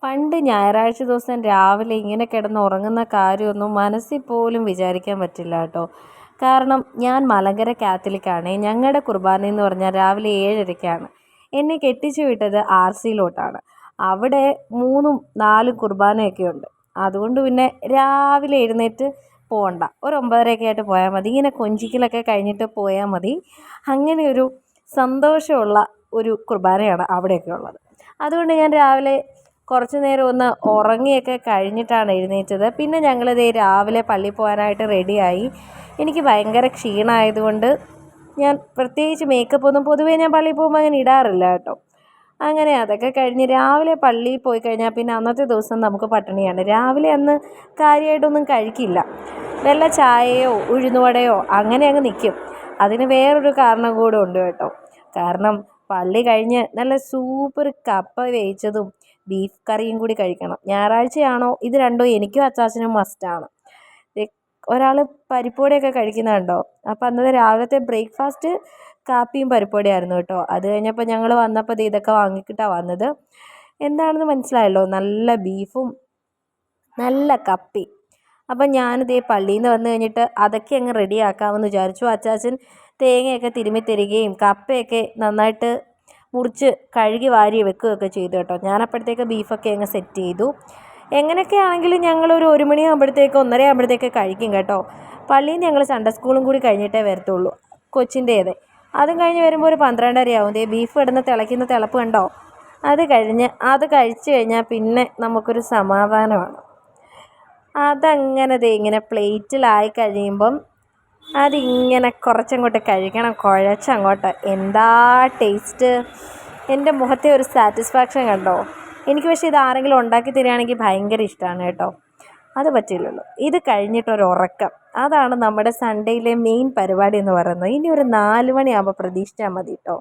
പണ്ട് ഞായറാഴ്ച ദിവസം രാവിലെ ഇങ്ങനെ കിടന്നുറങ്ങുന്ന കാര്യമൊന്നും മനസ്സിൽ പോലും വിചാരിക്കാൻ പറ്റില്ല കേട്ടോ. കാരണം ഞാൻ മലങ്കര കാത്തലിക്കാണ്. ഞങ്ങളുടെ കുർബാന എന്ന് പറഞ്ഞാൽ രാവിലെ 7:30-ക്കാണ്. എന്നെ കെട്ടിച്ചു വിട്ടത് RCയിലോട്ടാണ്. അവിടെ 3ഉം 4ഉം കുർബാനയൊക്കെ ഉണ്ട്. അതുകൊണ്ട് പിന്നെ രാവിലെ എഴുന്നേറ്റ് പോകണ്ട, ഒരു 9:30-ഒക്കെ ആയിട്ട് പോയാൽ മതി. ഇങ്ങനെ കൊഞ്ചിക്കലൊക്കെ കഴിഞ്ഞിട്ട് പോയാൽ മതി. അങ്ങനെ ഒരു സന്തോഷമുള്ള ഒരു കുർബാനയാണ് അവിടെയൊക്കെ ഉള്ളത്. അതുകൊണ്ട് ഞാൻ രാവിലെ കുറച്ച് നേരം ഒന്ന് ഉറങ്ങിയൊക്കെ കഴിഞ്ഞിട്ടാണ് എഴുന്നേറ്റത്. പിന്നെ ഞങ്ങളിതേ രാവിലെ പള്ളിയിൽ പോകാനായിട്ട് റെഡിയായി. എനിക്ക് ഭയങ്കര ക്ഷീണമായതുകൊണ്ട് ഞാൻ പ്രത്യേകിച്ച് മേക്കപ്പൊന്നും പൊതുവേ ഞാൻ പള്ളിയിൽ പോകുമ്പോൾ അങ്ങനെ ഇടാറില്ല കേട്ടോ. അങ്ങനെ അതൊക്കെ കഴിഞ്ഞ് രാവിലെ പള്ളിയിൽ പോയി കഴിഞ്ഞാൽ പിന്നെ അന്നത്തെ ദിവസം നമുക്ക് പട്ടിണിയാണ്. രാവിലെ അന്ന് കാര്യമായിട്ടൊന്നും കഴിക്കില്ല. വല്ല ചായയോ ഉഴുന്നുവടയോ അങ്ങനെ അങ്ങ് നിൽക്കും. അതിന് വേറൊരു കാരണം കൂടെ ഉണ്ട് കേട്ടോ. കാരണം പള്ളി കഴിഞ്ഞ് നല്ല സൂപ്പർ കപ്പ വേവിച്ചതും ബീഫ് കറിയും കൂടി കഴിക്കണം. ഞായറാഴ്ചയാണോ ഇത് രണ്ടും എനിക്കും അച്ചാച്ചനും മസ്റ്റാണ്. ഒരാൾ പരിപ്പുവടയൊക്കെ കഴിക്കുന്നത് കണ്ടോ. അപ്പം അന്നത്തെ രാവിലത്തെ ബ്രേക്ക്ഫാസ്റ്റ് കാപ്പിയും പരിപ്പുവടയായിരുന്നു കേട്ടോ. അത് കഴിഞ്ഞപ്പോൾ ഞങ്ങൾ വന്നപ്പോൾ ഇതൊക്കെ വാങ്ങിക്കിട്ടാണ് വന്നത്. എന്താണെന്ന് മനസ്സിലായല്ലോ, നല്ല ബീഫും നല്ല കപ്പി. അപ്പം ഞാനിതേ പള്ളിയിൽ നിന്ന് വന്നു കഴിഞ്ഞിട്ട് അതൊക്കെ അങ്ങ് റെഡിയാക്കാമെന്ന് വിചാരിച്ചു. അച്ചാച്ചൻ തേങ്ങയൊക്കെ തിരുമ്മി തരികയും കപ്പയൊക്കെ നന്നായിട്ട് മുറിച്ച് കഴുകി വാരി വെക്കുകയൊക്കെ ചെയ്തു കേട്ടോ. ഞാനപ്പോഴത്തേക്ക് ബീഫൊക്കെ അങ്ങ് സെറ്റ് ചെയ്തു. എങ്ങനെയൊക്കെ ആണെങ്കിലും ഞങ്ങളൊരു 1 മണിയാകുമ്പോഴത്തേക്ക് 1:30 ആകുമ്പോഴത്തേക്ക് കഴിക്കും കേട്ടോ. പള്ളിയിൽ നിന്ന് ഞങ്ങൾ സൺഡേ സ്കൂളും കൂടി കഴിഞ്ഞിട്ടേ വരത്തുള്ളൂ, കൊച്ചിൻ്റേത്. അതും കഴിഞ്ഞ് വരുമ്പോൾ ഒരു 12:30 ആവും. ബീഫ് കിടന്ന് തിളയ്ക്കുന്ന തിളപ്പ് കണ്ടോ. അത് കഴിച്ച് കഴിഞ്ഞാൽ പിന്നെ നമുക്കൊരു സമാധാനമാണ്. അതങ്ങനെ ഇങ്ങനെ പ്ലേറ്റിലായി കഴിയുമ്പം അതിങ്ങനെ കുറച്ചങ്ങോട്ട് കഴിക്കണം, കുഴച്ചങ്ങോട്ട്. എന്താ ടേസ്റ്റ്! എൻ്റെ മുഖത്തെ ഒരു സാറ്റിസ്ഫാക്ഷൻ കണ്ടോ. എനിക്ക് പക്ഷേ ഇത് ആരെങ്കിലും ഉണ്ടാക്കി തരികയാണെങ്കിൽ ഭയങ്കര ഇഷ്ടമാണ് കേട്ടോ. അത് പറ്റില്ലല്ലോ. ഇത് കഴിഞ്ഞിട്ടൊരു ഉറക്കം, അതാണ് നമ്മുടെ സൺഡേയിലെ മെയിൻ പരിപാടി എന്ന് പറയുന്നത്. ഇനി ഒരു 4 മണിയാകുമ്പോൾ പ്രതീക്ഷിച്ചാൽ മതി കേട്ടോ.